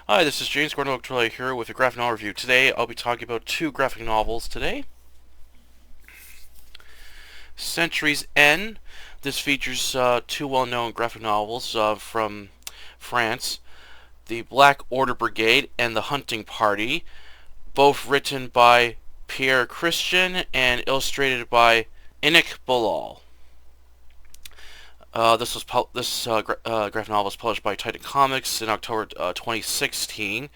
Hi, this is James Gordon Trilogy here with a graphic novel review. Today I'll be talking about two graphic novels today. Century's End. This features two well-known graphic novels from France. The Black Order Brigade and The Hunting Party, both written by Pierre Christin and illustrated by Enik Bilal. Graphic novel was published by Titan Comics in October 2016.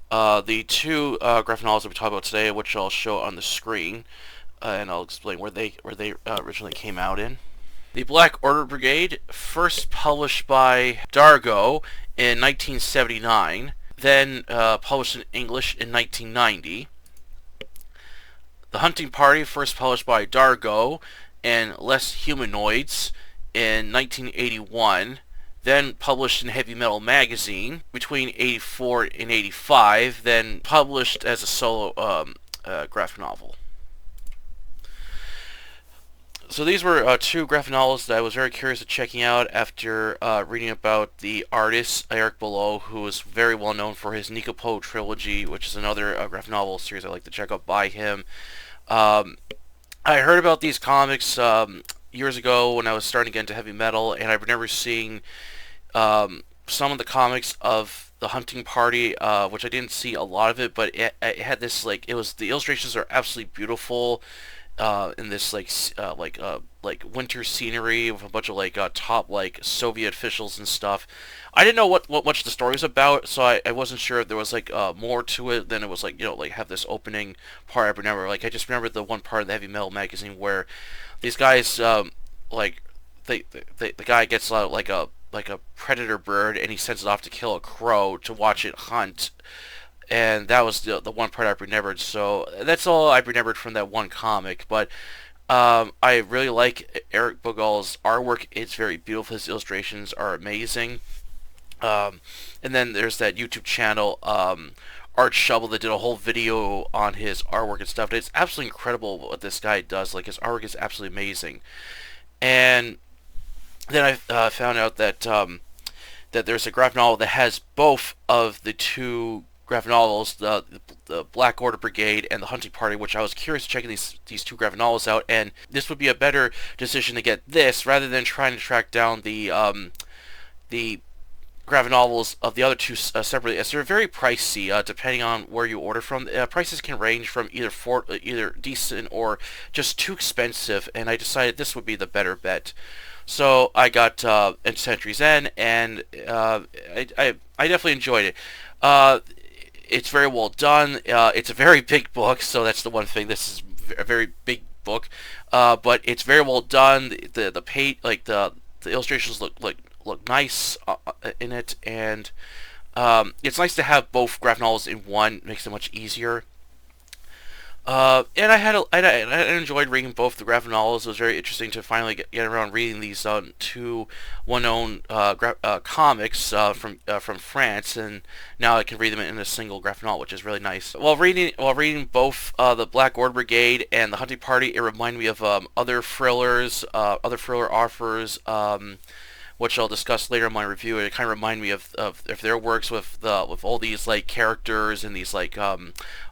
The two graphic novels that we talk about today, which I'll show on the screen, and I'll explain where they originally came out in. The Black Order Brigade, first published by Dargo in 1979, then published in English in 1990. The Hunting Party, first published by Dargo and Less Humanoids in 1981, then published in Heavy Metal magazine between 84 and 85, then published as a solo graphic novel. So these were two graphic novels that I was very curious of checking out after reading about the artist Eric Below, who is very well known for his Nikopol Trilogy, which is another graphic novel series I like to check out by him. I heard about these comics years ago when I was starting to get into heavy metal, and I remember seeing some of the comics of the Hunting Party, which I didn't see a lot of it, but it had this the illustrations are absolutely beautiful. In this like winter scenery with a bunch of top Soviet officials and stuff. I didn't know what much the story was about, so I wasn't sure if there was more to it than it was have this opening part. I remember I just remember the one part of the Heavy Metal magazine where these guys the guy gets like a predator bird, and he sends it off to kill a crow to watch it hunt. And that was the one part I remembered. So that's all I remembered from that one comic. But I really like Eric Bogal's artwork. It's very beautiful. His illustrations are amazing. And then there's that YouTube channel, Art Shovel, that did a whole video on his artwork and stuff. It's absolutely incredible what this guy does. Like, his artwork is absolutely amazing. And then I found out that that there's a graphic novel that has both of the two graphic novels, the Black Order Brigade and the Hunting Party, which I was curious checking these two graphic novels out, and this would be a better decision to get this rather than trying to track down the graphic novels of the other two separately, as they're very pricey depending on where you order from. Prices can range from either decent or just too expensive, and I decided this would be the better bet. So I got Century's End, and I definitely enjoyed it. It's very well done. It's a very big book, so that's the one thing. This is a very big book, but it's very well done. The page, the illustrations look nice in it, and it's nice to have both graphic novels in one. It makes it much easier. And I enjoyed reading both the graphic novels. It was very interesting to finally get around reading these two well-known comics from France, and now I can read them in a single graphic novel, which is really nice. While reading both the Black Order Brigade and the Hunting Party, it reminded me of other thrillers, other thriller authors. Which I'll discuss later in my review. It kind of reminded me of their works with all these characters and these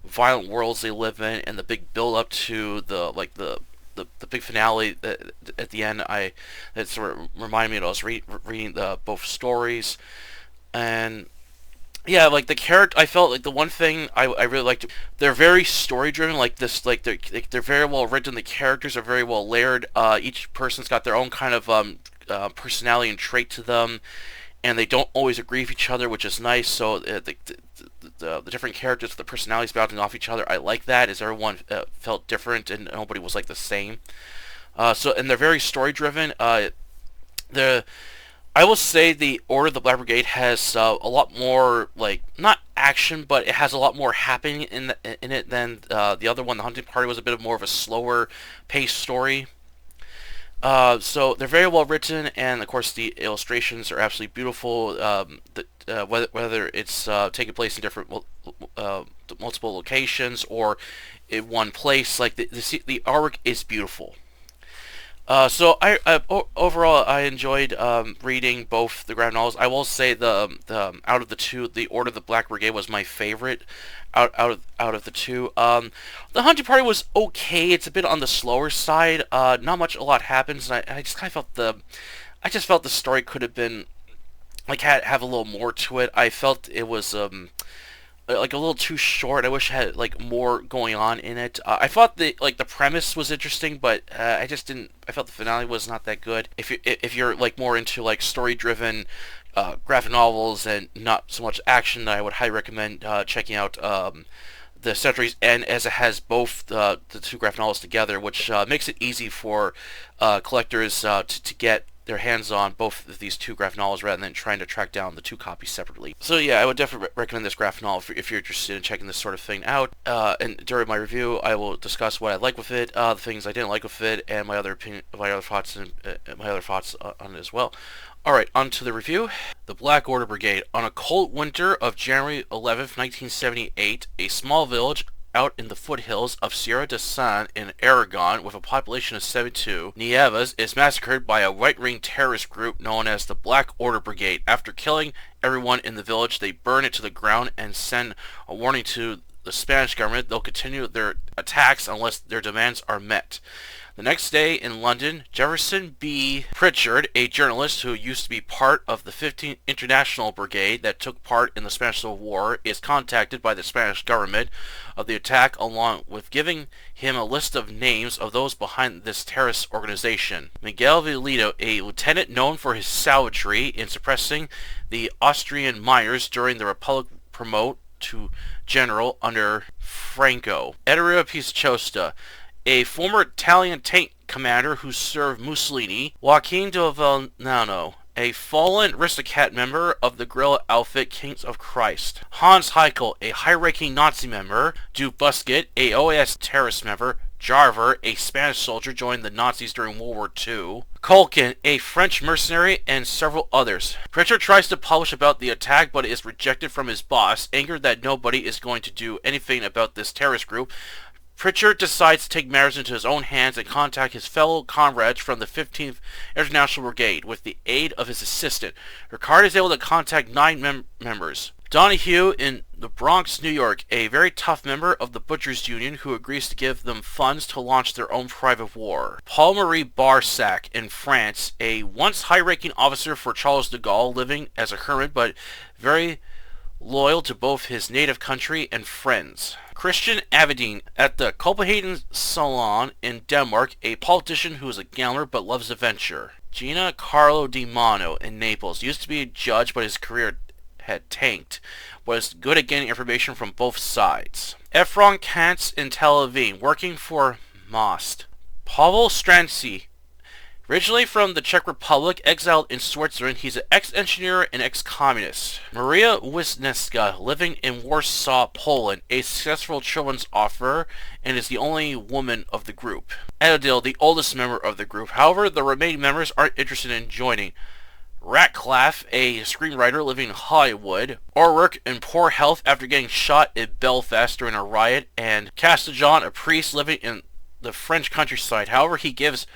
violent worlds they live in, and the big build up to the big finale at the end. That sort of reminded me that I was reading both stories, and yeah, the character. I felt like the one thing I really liked. They're very story driven. They're very well written. The characters are very well layered. Each person's got their own kind of personality and trait to them, and they don't always agree with each other, which is nice. So the different characters, the personalities bouncing off each other, I like that, as everyone felt different and nobody was the same. And they're very story driven. I will say the Order of the Black Brigade has a lot more not action, but it has a lot more happening in it than the other one. The Hunting Party was a bit more of a slower paced story. So they're very well written, and of course the illustrations are absolutely beautiful. Whether it's taking place in different multiple locations or in one place, the artwork is beautiful. Overall I enjoyed reading both the graphic novels. I will say the out of the two, the Order of the Black Brigade was my favorite out of the two. The Hunting Party was okay. It's a bit on the slower side. Not much a lot happens, and I just kind of felt the story could have been like have a little more to it. I felt it was like a little too short. I wish it had like more going on in it. I thought the premise was interesting, but I just didn't. I felt the finale was not that good. If you're like more into like story driven graphic novels and not so much action, then I would highly recommend checking out the Century's End, as it has both the two graphic novels together, which makes it easy for collectors to get their hands on both of these two graphic novels rather than trying to track down the two copies separately. So yeah, I would definitely recommend this graphic novel if you're interested in checking this sort of thing out. And during my review, I will discuss what I like with it, the things I didn't like with it, and my other thoughts on it as well. Alright, on to the review. The Black Order Brigade. On a cold winter of January 11th, 1978, a small village out in the foothills of Sierra de San in Aragon, with a population of 72, Nievas is massacred by a right-wing terrorist group known as the Black Order Brigade. After killing everyone in the village, they burn it to the ground and send a warning to the Spanish government. They'll continue their attacks unless their demands are met. The next day in London, Jefferson B. Pritchard, a journalist who used to be part of the 15th International Brigade that took part in the Spanish Civil War, is contacted by the Spanish government of the attack, along with giving him a list of names of those behind this terrorist organization. Miguel Villito, a lieutenant known for his savagery in suppressing the Austrian miners during the Republic, promote to general under Franco. Ettore Pistosta, a former Italian tank commander who served Mussolini. Joaquin de Valnano, a fallen aristocrat member of the guerrilla outfit Kings of Christ. Hans Heikel, a high-ranking Nazi member. Du Busquet, a OAS terrorist member. Jarver, a Spanish soldier, joined the Nazis during World War II. Culkin, a French mercenary, and several others. Pritchard tries to publish about the attack, but is rejected from his boss. Angered that nobody is going to do anything about this terrorist group, Pritchard decides to take matters into his own hands and contact his fellow comrades from the 15th International Brigade. With the aid of his assistant, Ricard is able to contact 9 members. Donahue in the Bronx, New York, a very tough member of the Butchers Union who agrees to give them funds to launch their own private war. Paul-Marie Barsac in France, a once high-ranking officer for Charles de Gaulle, living as a hermit but very loyal to both his native country and friends. Christian Avedine at the Copenhagen Salon in Denmark, a politician who is a gambler but loves adventure. Gina Carlo Di Mano in Naples, used to be a judge but his career had tanked, was good at getting information from both sides. Efron Kantz in Tel Aviv, working for Most. Pavel Stranci, originally from the Czech Republic, exiled in Switzerland, he's an ex-engineer and ex-communist. Maria Wisniewska, living in Warsaw, Poland, a successful children's author, and is the only woman of the group. Adil, the oldest member of the group. However, the remaining members aren't interested in joining. Ratcliffe, a screenwriter living in Hollywood. O'Rourke in poor health after getting shot in Belfast during a riot. And Castellan, a priest living in the French countryside. However, he gives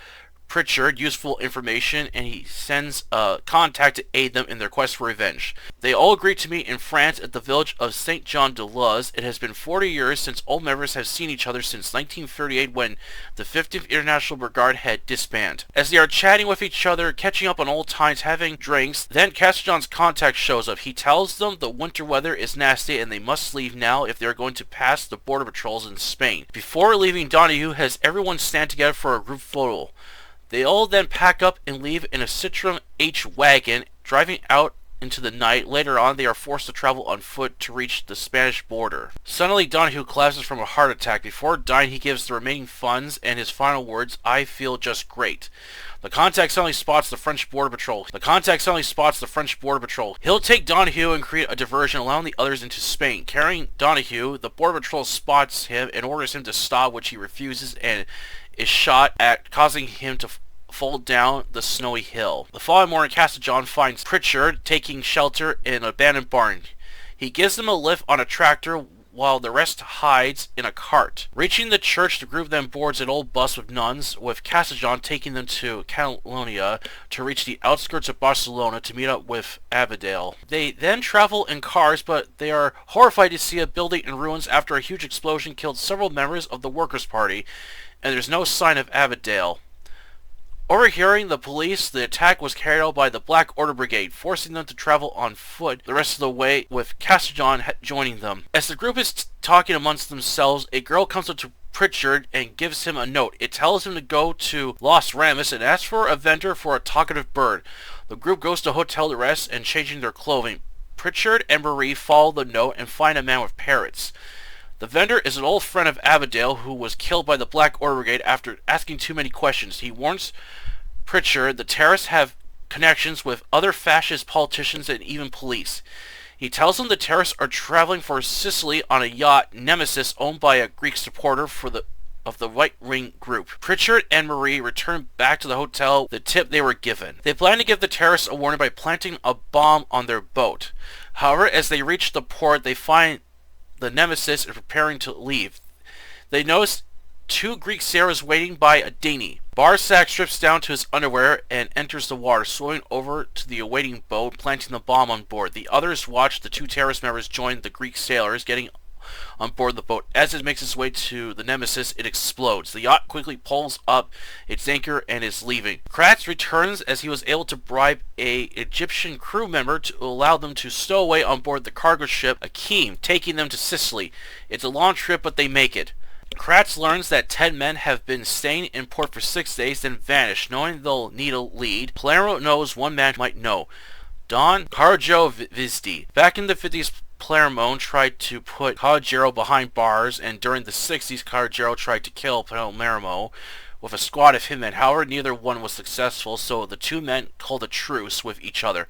Pritchard useful information, and he sends a contact to aid them in their quest for revenge. They all agree to meet in France at the village of Saint Jean de Luz. It has been 40 years since old members have seen each other since 1938, when the 15th International Brigade had disbanded. As they are chatting with each other, catching up on old times, having drinks, then Castellan's contact shows up. He tells them the winter weather is nasty and they must leave now if they are going to pass the border patrols in Spain. Before leaving, Donahue has everyone stand together for a group photo. They all then pack up and leave in a Citroen H wagon, driving out into the night. Later on, they are forced to travel on foot to reach the Spanish border. Suddenly, Donahue collapses from a heart attack. Before dying, he gives the remaining funds and his final words, "I feel just great." The contact suddenly spots the French Border Patrol. He'll take Donahue and create a diversion, allowing the others into Spain. Carrying Donahue, the Border Patrol spots him and orders him to stop, which he refuses and is shot at, causing him to fall down the snowy hill. The following morning, Castellan finds Pritchard taking shelter in an abandoned barn. He gives them a lift on a tractor while the rest hides in a cart. Reaching the church, the group then boards an old bus with nuns, with Casajon taking them to Catalonia to reach the outskirts of Barcelona to meet up with Abadal. They then travel in cars, but they are horrified to see a building in ruins after a huge explosion killed several members of the Workers' Party, and there's no sign of Abadal. Overhearing the police, the attack was carried out by the Black Order Brigade, forcing them to travel on foot the rest of the way, with Casajon joining them. As the group is talking amongst themselves, a girl comes up to Pritchard and gives him a note. It tells him to go to Los Ramis and ask for a vendor for a talkative bird. The group goes to a hotel to rest and changing their clothing. Pritchard and Marie follow the note and find a man with parrots. The vendor is an old friend of Abadal who was killed by the Black Order Brigade after asking too many questions. He warns Pritchard the terrorists have connections with other fascist politicians and even police. He tells him the terrorists are traveling for Sicily on a yacht Nemesis owned by a Greek supporter of the right-wing group. Pritchard and Marie return back to the hotel the tip they were given. They plan to give the terrorists a warning by planting a bomb on their boat. However, as they reach the port, they find the Nemesis is preparing to leave. They notice two Greek sailors waiting by a dinghy. Barsack strips down to his underwear and enters the water, swimming over to the awaiting boat, planting the bomb on board. The others watch the two terrorist members join the Greek sailors, getting on board the boat. As it makes its way to the Nemesis, it explodes. The yacht quickly pulls up its anchor and is leaving. Kratz returns as he was able to bribe a Egyptian crew member to allow them to stow away on board the cargo ship Akeem, taking them to Sicily. It's a long trip, but they make it. Kratz learns that 10 men have been staying in port for 6 days, then vanish. Knowing they'll need a lead, Palermo knows one man might know. Don Carajo Vizdi. Back in the 50s, Palermo tried to put Caballero behind bars, and during the 60s, Caballero tried to kill Palermo with a squad of hitmen. However, neither one was successful, so the two men called a truce with each other.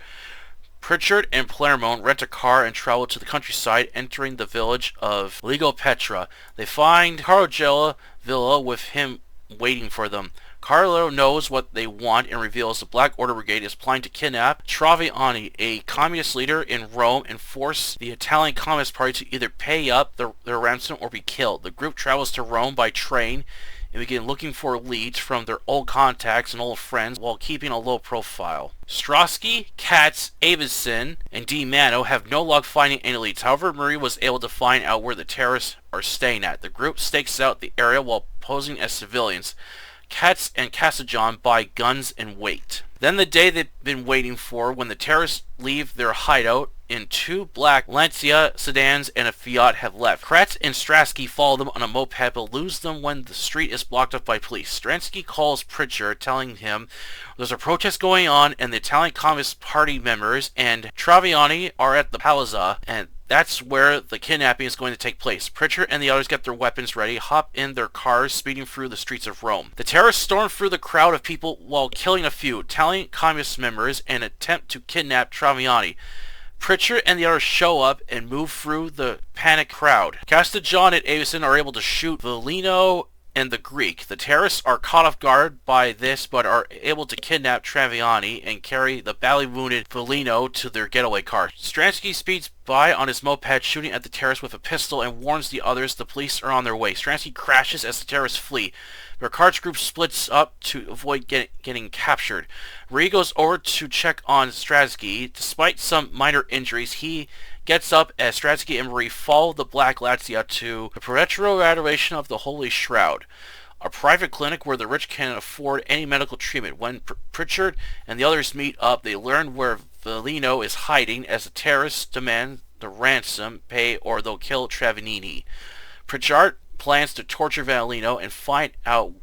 Pritchard and Palermo rent a car and travel to the countryside, entering the village of Ligo Petra. They find Carogella Villa with him waiting for them. Carlo knows what they want and reveals the Black Order Brigade is planning to kidnap Traviani, a communist leader in Rome, and force the Italian Communist Party to either pay up their ransom or be killed. The group travels to Rome by train and begin looking for leads from their old contacts and old friends while keeping a low profile. Strosky, Katz, Avison, and D. Mano have no luck finding any leads. However, Marie was able to find out where the terrorists are staying at. The group stakes out the area while posing as civilians. Katz and Casajon buy guns and wait. Then the day they've been waiting for, when the terrorists leave their hideout, and two black Lancia sedans and a Fiat have left. Kratz and Strasky follow them on a moped but lose them when the street is blocked up by police. Stransky calls Pritchard, telling him there's a protest going on and the Italian Communist Party members and Traviani are at the Palazza, and that's where the kidnapping is going to take place. Pritchard and the others get their weapons ready, hop in their cars, speeding through the streets of Rome. The terrorists storm through the crowd of people while killing a few Italian communist members and attempt to kidnap Traviani. Pritchard and the others show up and move through the panicked crowd. Castiglione and Avison are able to shoot Vellino and the Greek. The terrorists are caught off guard by this but are able to kidnap Traviani and carry the badly wounded Vellino to their getaway car. Stransky speeds by on his moped, shooting at the terrorists with a pistol, and warns the others the police are on their way. Stransky crashes as the terrorists flee. Ricard's group splits up to avoid getting captured. Marie goes over to check on Stransky. Despite some minor injuries, he gets up as Stransky and Marie follow the Black Lazia to the perpetual adoration of the Holy Shroud, a private clinic where the rich can afford any medical treatment. When Pritchard and the others meet up, they learn where Vellino is hiding as the terrorists demand the ransom pay or they'll kill Travanini. Pritchard plans to torture Vellino and find out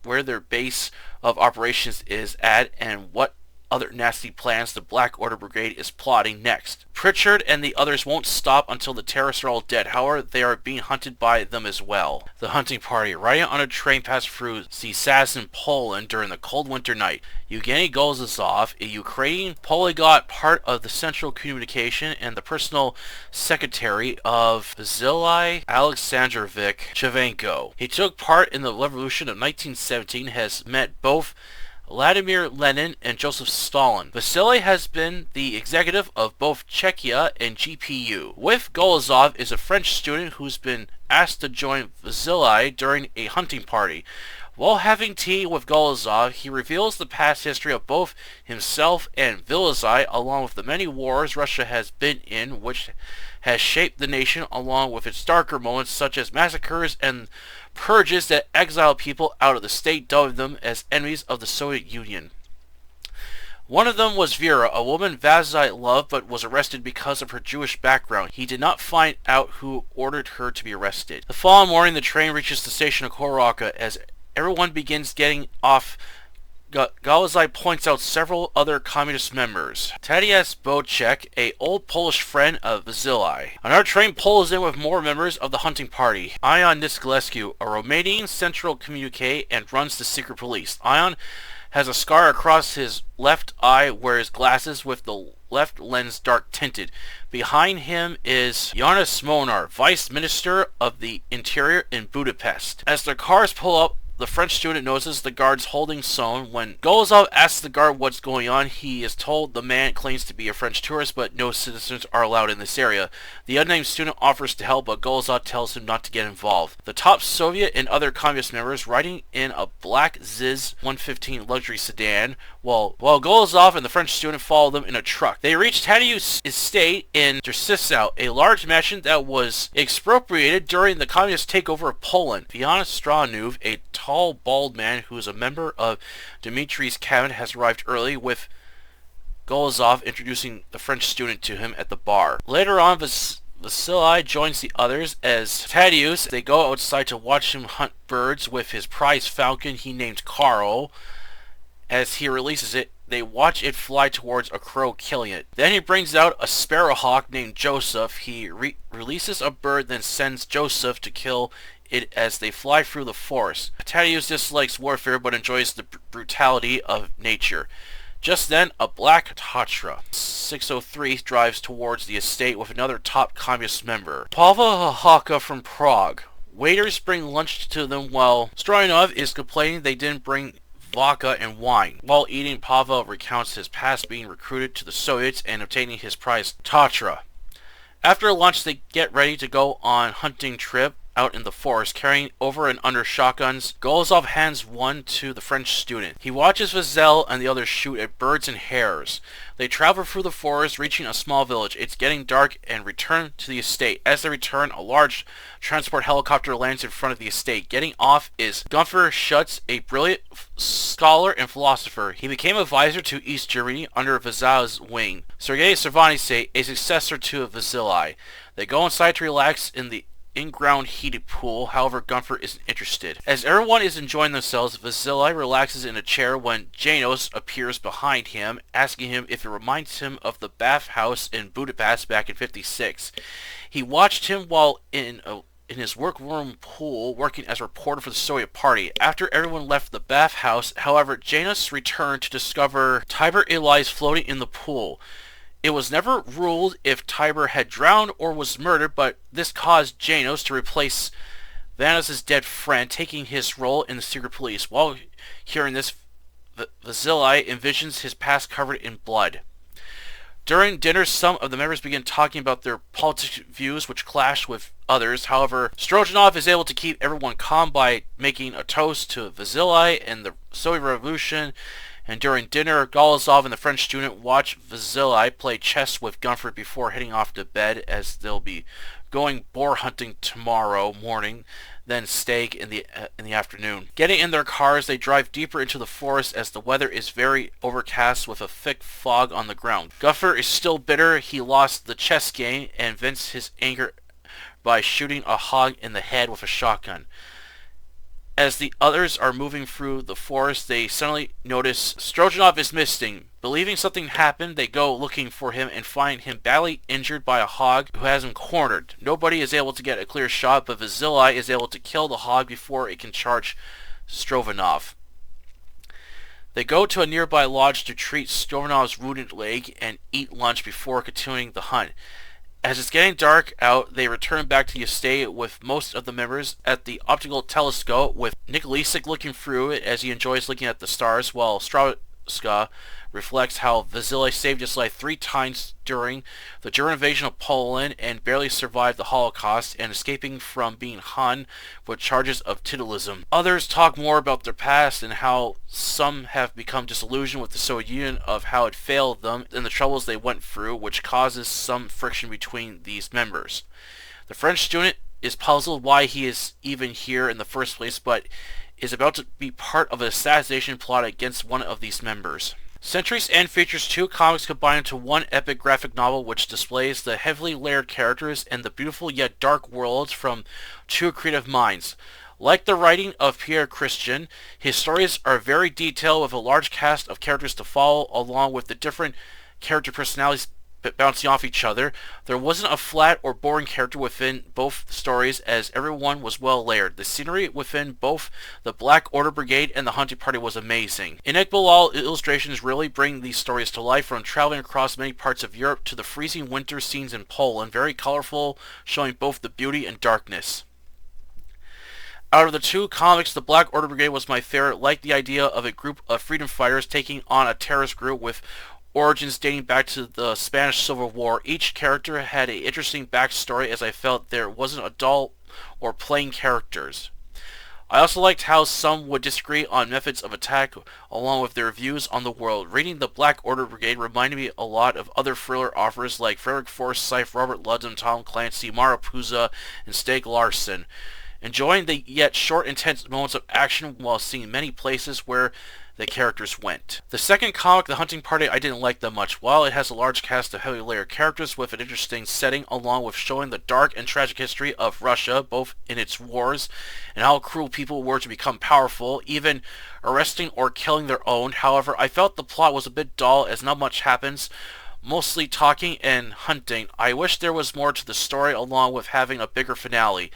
where their base of operations is at and what other nasty plans the Black Order Brigade is plotting next. Pritchard and the others won't stop until the terrorists are all dead. However, they are being hunted by them as well. The hunting party, riding on a train, passed through Szczecin, Poland during the cold winter night. Evgeny Golzazov, a Ukrainian polyglot, part of the Central Communication and the personal secretary of Vasily Alexandrovich Chevenko. He took part in the Revolution of 1917, has met both Vladimir Lenin, and Joseph Stalin. Vasily has been the executive of both Czechia and GPU. With Golazov is a French student who's been asked to join Vasily during a hunting party. While having tea with Golazov, he reveals the past history of both himself and Vasily, along with the many wars Russia has been in, which has shaped the nation, along with its darker moments such as massacres and purges that exiled people out of the state, dubbing them as enemies of the Soviet Union. One of them was Vera, a woman Vasily loved but was arrested because of her Jewish background. He did not find out who ordered her to be arrested. The following morning, the train reaches the station of Koroka. As everyone begins getting off, Golazov points out several other communist members. Tadeusz Bocek, a old Polish friend of Vasily. Another train pulls in with more members of the hunting party. Ion Nicolescu, a Romanian central communique, and runs the secret police. Ion has a scar across his left eye, wears glasses with the left lens dark tinted. Behind him is János Molnár, Vice Minister of the Interior in Budapest. As their cars pull up, the French student notices the guards holding Sohn. When Golazov asks the guard what's going on, he is told the man claims to be a French tourist, but no citizens are allowed in this area. The unnamed student offers to help, but Golazov tells him not to get involved. The top Soviet and other communist members riding in a black Ziz 115 luxury sedan, while Golazov and the French student follow them in a truck. They reach Tadeusz's estate in Drsisow, a large mansion that was expropriated during the communist takeover of Poland. Viana Stranuv, a tall, bald man who is a member of Dmitri's cabinet, has arrived early, with Golazov introducing the French student to him at the bar. Later on, Vasily joins the others as Tadeusz. They go outside to watch him hunt birds with his prize falcon he named Karl. As he releases it, they watch it fly towards a crow, killing it. Then he brings out a sparrowhawk named Joseph. He releases a bird, then sends Joseph to kill it as they fly through the forest. Tadeusz dislikes warfare but enjoys the brutality of nature. Just then, a black Tatra 603 drives towards the estate with another top communist member, Pavel Haka from Prague. Waiters bring lunch to them while Stoyanov is complaining they didn't bring vodka and wine. While eating, Pavel recounts his past being recruited to the Soviets and obtaining his prize Tatra. After lunch, they get ready to go on hunting trip out in the forest, carrying over and under shotguns. Golazov hands one to the French student. He watches Vasily and the others shoot at birds and hares. They travel through the forest, reaching a small village. It's getting dark and return to the estate. As they return, a large transport helicopter lands in front of the estate. Getting off is Gunther Schutz, a brilliant scholar and philosopher. He became advisor to East Germany under Vasily's wing. Sergei Cervantes, a successor to Vasily. They go inside to relax in the in-ground heated pool. However, Gunther isn't interested. As everyone is enjoying themselves, Vasily relaxes in a chair when Janos appears behind him, asking him if it reminds him of the bathhouse in Budapest back in '56. He watched him while in his workroom pool, working as a reporter for the Soviet Party. After everyone left the bathhouse, however, Janos returned to discover Tiber Elias floating in the pool. It was never ruled if Tiber had drowned or was murdered, but this caused Janos to replace Vanos' dead friend, taking his role in the secret police. While hearing this, Vasily envisions his past covered in blood. During dinner, some of the members begin talking about their political views, which clash with others. However, Strojanov is able to keep everyone calm by making a toast to Vasily and the Soviet Revolution. And during dinner, Golazov and the French student watch Vasily play chess with Gunther before heading off to bed, as they'll be going boar hunting tomorrow morning, then steak in the afternoon. Getting in their cars, they drive deeper into the forest as the weather is very overcast with a thick fog on the ground. Gunther is still bitter. He lost the chess game and vents his anger by shooting a hog in the head with a shotgun. As the others are moving through the forest, they suddenly notice Strojanov is missing. Believing something happened, they go looking for him and find him badly injured by a hog who has him cornered. Nobody is able to get a clear shot, but Vasily is able to kill the hog before it can charge Strojanov. They go to a nearby lodge to treat Strovanov's wounded leg and eat lunch before continuing the hunt. As it's getting dark out, they return back to the estate with most of the members at the optical telescope, with Nikolic looking through it as he enjoys looking at the stars, while Strauska reflects how Vasily saved his life 3 times during the German invasion of Poland and barely survived the Holocaust, and escaping from being hung with charges of titalism. Others talk more about their past and how some have become disillusioned with the Soviet Union, of how it failed them and the troubles they went through, which causes some friction between these members. The French student is puzzled why he is even here in the first place, but is about to be part of an assassination plot against one of these members. Century's End features 2 comics combined into one epic graphic novel, which displays the heavily layered characters and the beautiful yet dark worlds from 2 creative minds. Like the writing of Pierre Christin, his stories are very detailed, with a large cast of characters to follow, along with the different character personalities bouncing off each other. There wasn't a flat or boring character within both stories, as everyone was well layered. The scenery within both the Black Order Brigade and the Hunting Party was amazing. Enik Bilal illustrations really bring these stories to life, from traveling across many parts of Europe to the freezing winter scenes in Poland. Very colorful, showing both the beauty and darkness. Out of the 2 comics, the Black Order Brigade was my favorite. Like the idea of a group of freedom fighters taking on a terrorist group with origins dating back to the Spanish Civil War. Each character had an interesting backstory, as I felt there wasn't a dull or plain characters. I also liked how some would disagree on methods of attack, along with their views on the world. Reading the Black Order Brigade reminded me a lot of other thriller authors like Frederick Forsyth, Robert Ludlum, Tom Clancy, Mara Puza, and Stieg Larsson. Enjoying the yet short, intense moments of action while seeing many places where the characters went. The second comic, The Hunting Party, I didn't like that much. While it has a large cast of heavily layered characters with an interesting setting, along with showing the dark and tragic history of Russia, both in its wars and how cruel people were to become powerful, even arresting or killing their own. However, I felt the plot was a bit dull, as not much happens, mostly talking and hunting. I wish there was more to the story, along with having a bigger finale.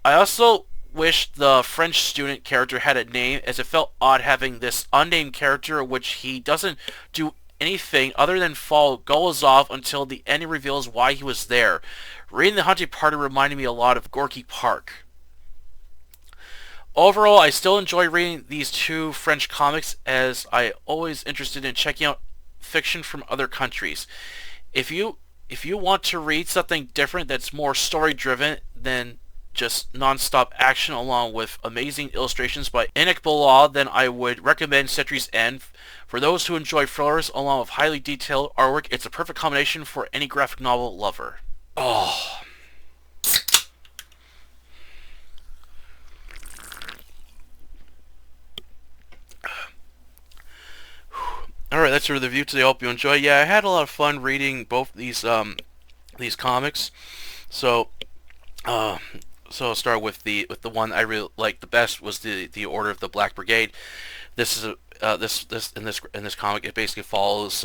I also wish the French student character had a name, as it felt odd having this unnamed character, which he doesn't do anything other than follow Golazov until the end reveals why he was there. Reading The Hunting Party reminded me a lot of Gorky Park. Overall, I still enjoy reading these 2 French comics, as I always interested in checking out fiction from other countries. If you want to read something different that's more story driven than just non-stop action, along with amazing illustrations by Enik Bilal, then I would recommend Century's End. For those who enjoy thrillers along with highly detailed artwork, it's a perfect combination for any graphic novel lover. Oh. Alright, that's the review today. I hope you enjoy. Yeah, I had a lot of fun reading both these comics. So I'll start with the one I really liked the best, was the Order of the Black Brigade. This is in this comic, it basically follows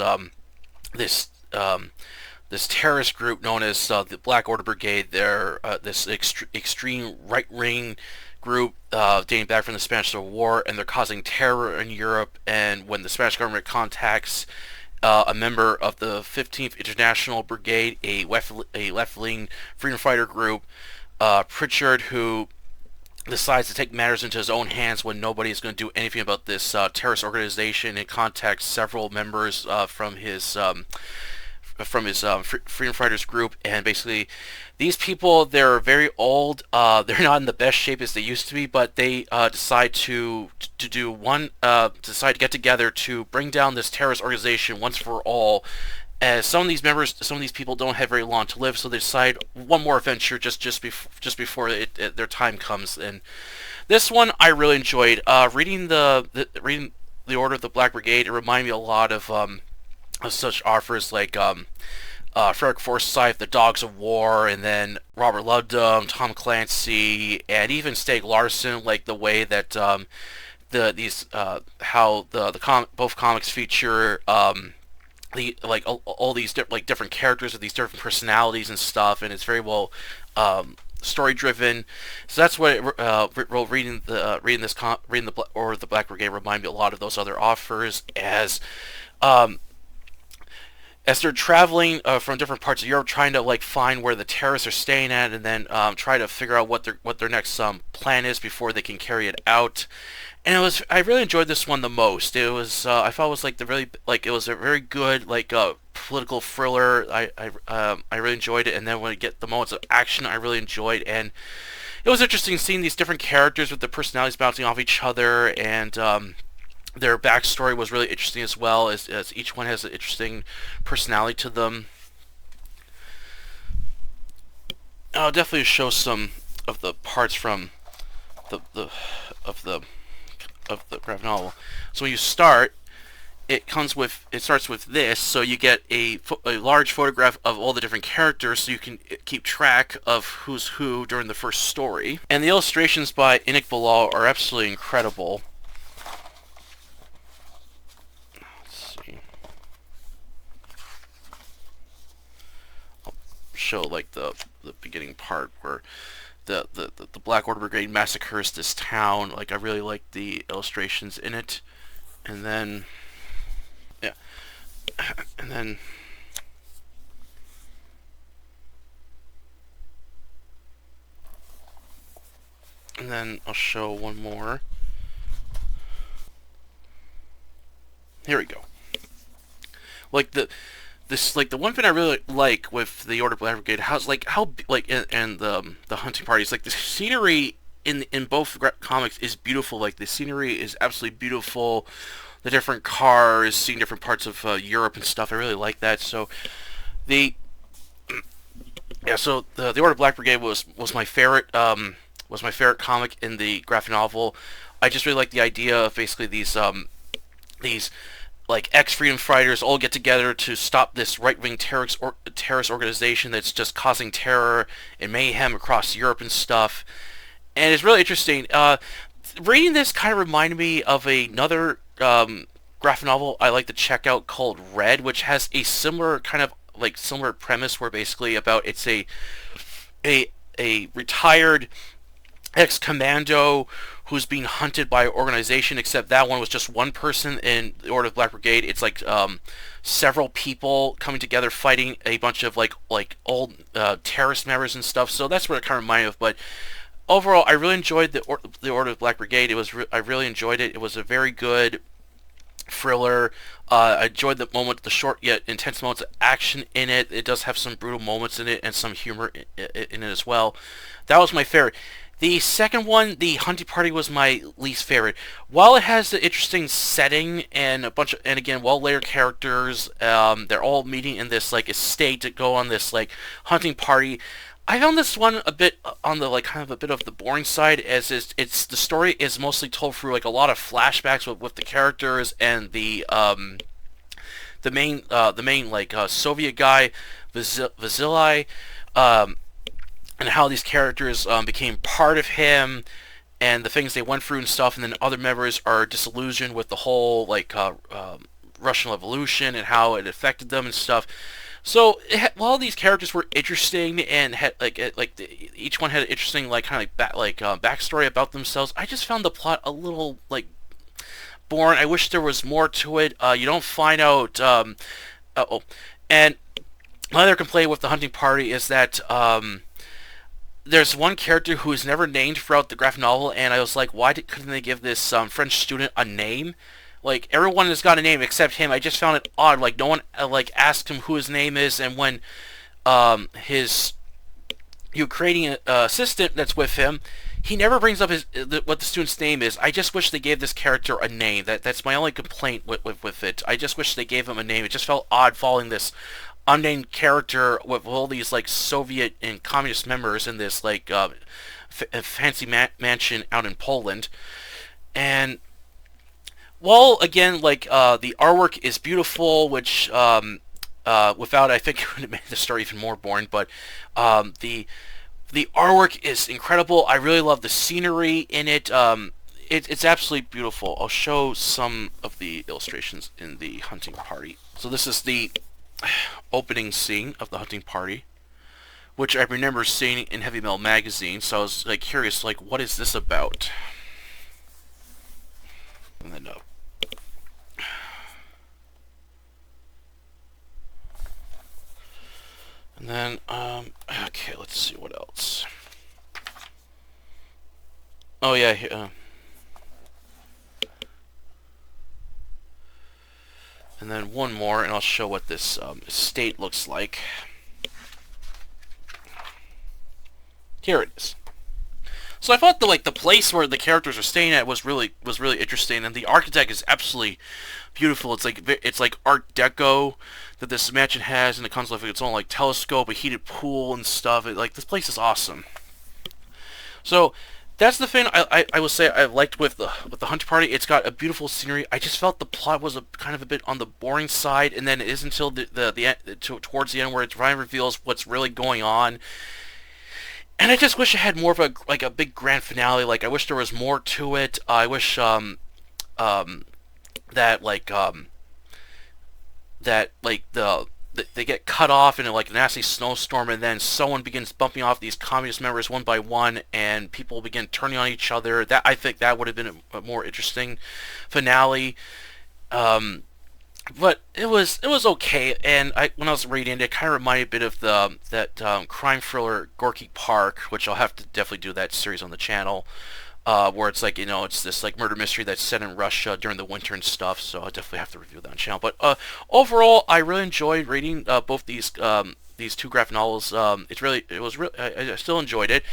this terrorist group known as the Black Order Brigade. They're this extreme right-wing group dating back from the Spanish Civil War, and they're causing terror in Europe. And when the Spanish government contacts a member of the 15th International Brigade, a left-wing freedom fighter group, Pritchard, who decides to take matters into his own hands when nobody is going to do anything about this terrorist organization, and contacts several members from his freedom fighters group. And basically, these people, they're very old. They're not in the best shape as they used to be, but they decide to get together to bring down this terrorist organization once for all. As some of these people don't have very long to live, so they decide one more adventure just before their time comes. And this one I really enjoyed. Reading the Order of the Black Brigade, it reminded me a lot of such authors like Frederick Forsyth, The Dogs of War, and then Robert Ludlum, Tom Clancy, and even Stieg Larsson. Like the way that both comics feature all these different characters with these different personalities and stuff, and it's very well story driven. So that's what reading the or the Black Brigade reminded me a lot of those other authors, as as they're traveling from different parts of Europe, trying to like find where the terrorists are staying at, and then try to figure out what their next plan is before they can carry it out. And I really enjoyed this one the most. It was I thought it was like it was a very good like political thriller. I really enjoyed it, and then when you get the moments of action, I really enjoyed. And it was interesting seeing these different characters with their personalities bouncing off each other, and their backstory was really interesting as well, as each one has an interesting personality to them. I'll definitely show some of the parts from the of the graphic novel. So when you start, it starts with this, so you get a large photograph of all the different characters, so you can keep track of who's who during the first story. And the illustrations by Enik Bilal are absolutely incredible. Let's see. I'll show like the beginning part where the Black Order Brigade massacres this town. Like, I really like the illustrations in it. And then yeah, and then I'll show one more. Here we go. Like the one thing I really like with the Order of Black Brigade, and the hunting parties, like the scenery in both comics is beautiful. Like the scenery is absolutely beautiful. The different cars, seeing different parts of Europe and stuff. I really like that. So the Order of Black Brigade was my favorite comic in the graphic novel. I just really like the idea of basically these like ex-freedom fighters all get together to stop this right-wing terrorist organization that's just causing terror and mayhem across Europe and stuff. And it's really interesting. Reading this kind of reminded me of another graphic novel I like to check out called Red, which has a similar kind of like similar premise, where basically it's a retired ex-commando who's being hunted by an organization, except that one was just one person. In the Order of Black Brigade, it's like several people coming together fighting a bunch of like old terrorist members and stuff. So that's what it kind of reminded me of. But overall, I really enjoyed the Order of Black Brigade. I really enjoyed it. It was a very good thriller. I enjoyed the short yet intense moments of action in it. It does have some brutal moments in it and some humor in it as well. That was my favorite. The second one, the hunting party, was my least favorite. While it has the interesting setting and again, well-layered characters, they're all meeting in this like estate to go on this like hunting party. I found this one a bit on the like kind of a bit of the boring side, as the story is mostly told through like a lot of flashbacks with the characters and the main like Soviet guy Vasily, and how these characters became part of him and the things they went through and stuff, and then other members are disillusioned with the whole like Russian Revolution and how it affected them and stuff. So while these characters were interesting and had each one had an interesting like kind of backstory about themselves, I just found the plot a little like boring. I wish there was more to it. You don't find out. And my other complaint with the hunting party is that there's one character who is never named throughout the graphic novel, and I was like, why couldn't they give this French student a name? Like, everyone has got a name except him. I just found it odd. Like, no one like asked him who his name is, and when his Ukrainian assistant that's with him, he never brings up what the student's name is. I just wish they gave this character a name. That's my only complaint with it. I just wish they gave him a name. It just felt odd following this unnamed character with all these like Soviet and communist members in this like fancy mansion out in Poland. And well, again, like the artwork is beautiful, which without, I think, it would have made the story even more boring. But the artwork is incredible. I really love the scenery in it. It's absolutely beautiful. I'll show some of the illustrations in the hunting party. So this is the opening scene of the hunting party, which I remember seeing in Heavy Metal magazine. So I was like curious, like, what is this about? And then And then, okay, let's see what else. Oh yeah, and then one more, and I'll show what this estate looks like. Here it is. So I thought the place where the characters are staying at was really interesting, and the architect is absolutely beautiful. It's like Art Deco that this mansion has, and it comes with its own like telescope, a heated pool, and stuff. This place is awesome. So that's the thing I will say I liked with the Hunter Party. It's got a beautiful scenery. I just felt the plot was kind of a bit on the boring side, and then it is until towards the end where it finally reveals what's really going on. And I just wish it had more of a big grand finale. Like, I wish there was more to it. I wish that they get cut off in a nasty snowstorm, and then someone begins bumping off these communist members one by one, and people begin turning on each other. I think that would have been a more interesting finale. But it was okay, and when I was reading it, it kind of reminded a bit of that crime thriller Gorky Park, which I'll have to definitely do that series on the channel, where it's it's this murder mystery that's set in Russia during the winter and stuff. So I definitely have to review that on the channel. But overall, I really enjoyed reading both these two graphic novels. I still enjoyed it,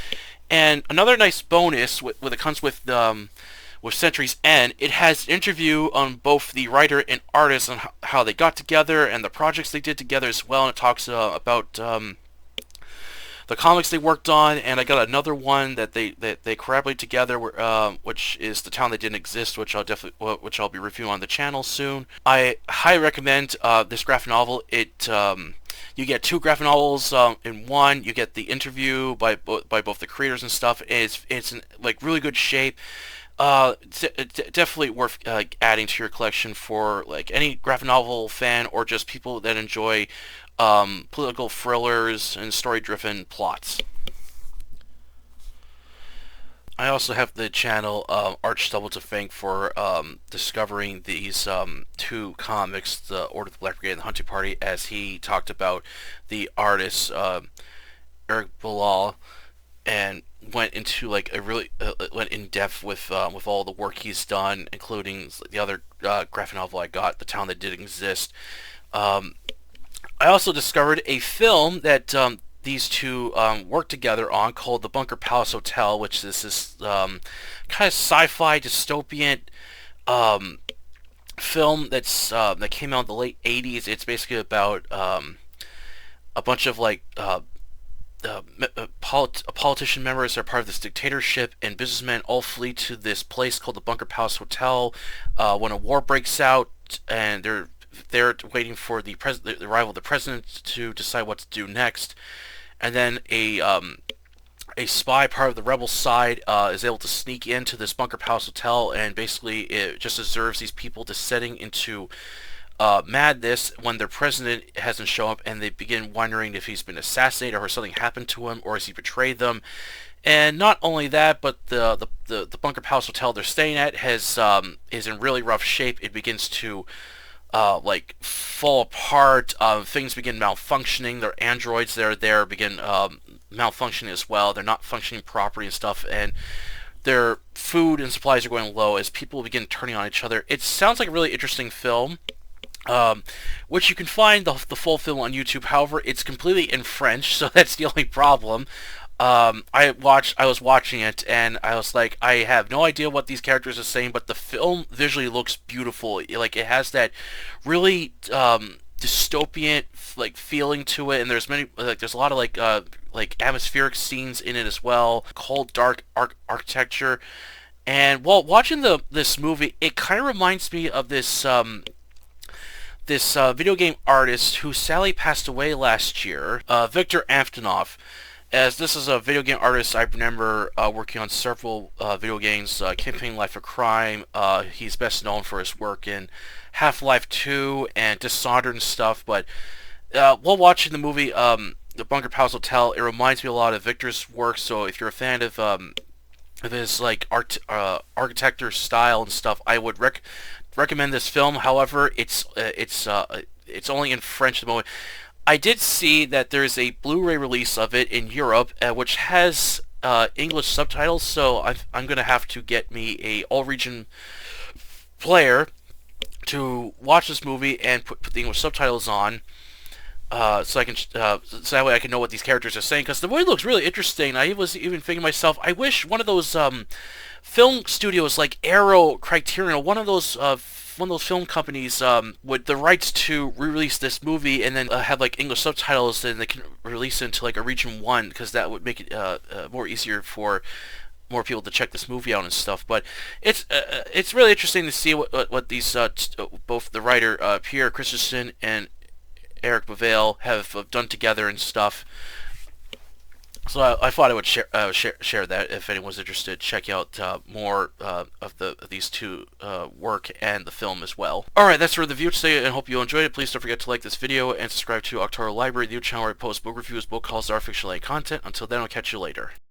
and another nice bonus with it comes with Century's End, it has an interview on both the writer and artist on how they got together and the projects they did together as well, and it talks about the comics they worked on. And I got another one that they collaborate together, which is The Town That Didn't Exist, which I'll be reviewing on the channel soon. I highly recommend this graphic novel. You get two graphic novels in one. You get the interview by both the creators and stuff. It's in really good shape. Definitely worth adding to your collection for any graphic novel fan, or just people that enjoy political thrillers and story-driven plots. I also have the channel Archstubble to thank for discovering these two comics, the Order of the Black Brigade and the Hunting Party, as he talked about the artist Enik Bilal, and went into went in depth with all the work he's done, including the other graphic novel I got, The Town That Didn't Exist. I also discovered a film that these two worked together on, called The Bunker Palace Hotel, which is this kind of sci-fi dystopian film that came out in the late 80s. It's basically about a bunch of politician members are part of this dictatorship, and businessmen all flee to this place called the Bunker Palace Hotel when a war breaks out, and they're waiting for the arrival of the president to decide what to do next. And then a spy, part of the rebel side, is able to sneak into this Bunker Palace Hotel, and basically it just observes these people descending into madness when their president hasn't shown up, and they begin wondering if he's been assassinated or something happened to him, or has he betrayed them. And not only that, but the Bunker Palace Hotel they're staying at is in really rough shape. It begins to fall apart. Things begin malfunctioning. Their androids that are there begin malfunctioning as well. They're not functioning properly and stuff, and their food and supplies are going low as people begin turning on each other. It sounds like a really interesting film, which you can find the full film on YouTube. However, it's completely in French, so that's the only problem. I was watching it, and I was like, I have no idea what these characters are saying, but the film visually looks beautiful. It has that really dystopian feeling to it, and there's a lot of atmospheric scenes in it as well. Cold, dark architecture. And while watching this movie, it kind of reminds me of this video game artist who sadly passed away last year, Victor Antonov. As this is a video game artist I remember working on several video games, Campaign Life of Crime. He's best known for his work in Half-Life 2 and Dishonored and stuff, but while watching the movie The Bunker Palace Hotel, it reminds me a lot of Victor's work. So if you're a fan of his architecture style and stuff, I would recommend this film. However, it's only in French at the moment. I did see that there's a Blu-ray release of it in Europe, which has English subtitles. So I'm gonna have to get me a all-region player to watch this movie and put the English subtitles on, so I can so that way I can know what these characters are saying. Because the movie looks really interesting. I was even thinking to myself, I wish one of those film studios like Arrow, Criterion, one of those film companies with the rights to re-release this movie and then have like English subtitles, and they can release it into like a region 1, because that would make it more easier for more people to check this movie out and stuff. But it's really interesting to see what these both the writer Pierre Christin and Enik Bilal have done together and stuff. So I thought I would share that if anyone's interested. Check out more of these two work and the film as well. Alright, that's for the review today, and hope you enjoyed it. Please don't forget to like this video and subscribe to Octoro Library, the new channel where I post book reviews, book hauls, art fiction, content. Until then, I'll catch you later.